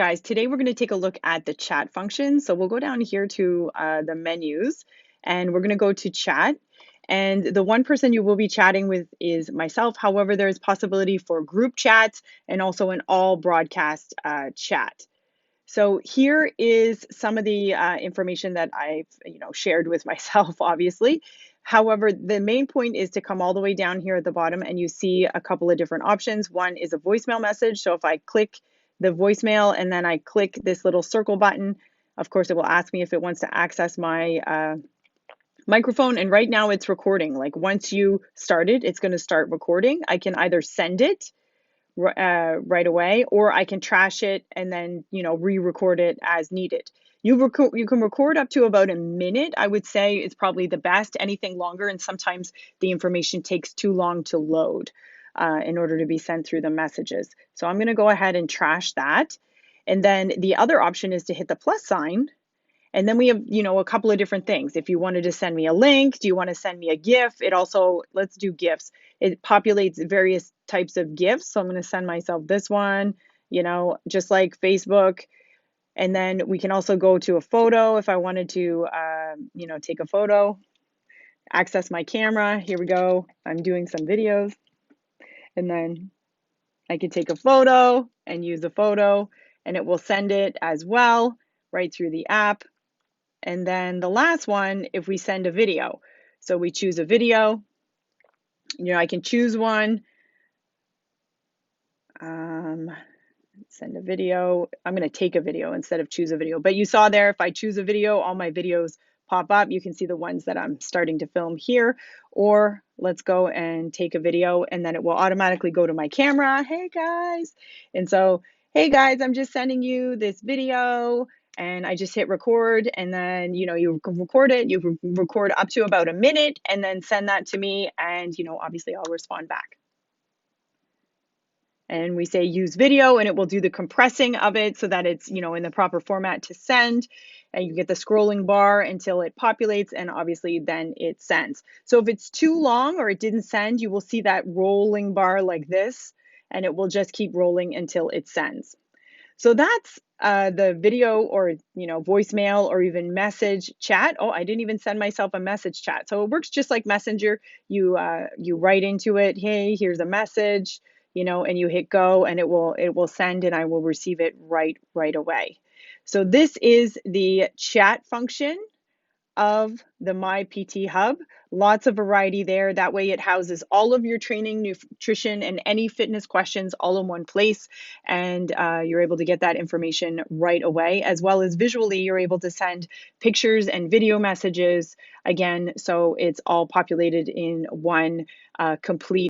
Guys, today we're going to take a look at the chat function. So we'll go down here to the menus and we're going to go to chat. And the one person you will be chatting with is myself. However, there is possibility for group chats and also an all broadcast chat. So here is some of the information that I've shared with myself, obviously. However, the main point is to come all the way down here at the bottom and you see a couple of different options. One is a voicemail message. So if I click the voicemail and then I click this little circle button, of course, it will ask me if it wants to access my microphone. And right now it's recording. Like once you start it, it's going to start recording. I can either send it right away, or I can trash it and then re-record it as needed. You can record up to about a minute. I would say it's probably the best. Anything longer, and sometimes the information takes too long to load in order to be sent through the messages. So I'm going to go ahead and trash that. And then the other option is to hit the plus sign. And then we have, a couple of different things. If you wanted to send me a link, do you want to send me a GIF? It also, let's do GIFs. It populates various types of GIFs. So I'm going to send myself this one, just like Facebook. And then we can also go to a photo if I wanted to, take a photo, access my camera. Here we go. I'm doing some videos. And then I can take a photo and use a photo, and it will send it as well right through the app. And then the last one, if we send a video. So we choose a video, I can choose one. Send a video. I'm going to take a video instead of choose a video. But you saw there, if I choose a video, all my videos pop up. You can see the ones that I'm starting to film here. Or let's go and take a video, and then it will automatically go to my camera. Hey guys. And so, hey guys, I'm just sending you this video. And I just hit record, and then, you can record it. You can record up to about a minute and then send that to me. And, obviously I'll respond back. And we say use video, and it will do the compressing of it so that it's, in the proper format to send. And you get the scrolling bar until it populates, and obviously then it sends. So if it's too long or it didn't send, you will see that rolling bar like this, and it will just keep rolling until it sends. So that's the video or, voicemail or even message chat. Oh, I didn't even send myself a message chat. So it works just like Messenger. You write into it, hey, here's a message, and you hit go, and it will send, and I will receive it right away. So this is the chat function of the MyPTHub. Lots of variety there. That way it houses all of your training, nutrition, and any fitness questions all in one place. And you're able to get that information right away, as well as visually, you're able to send pictures and video messages again. So it's all populated in one complete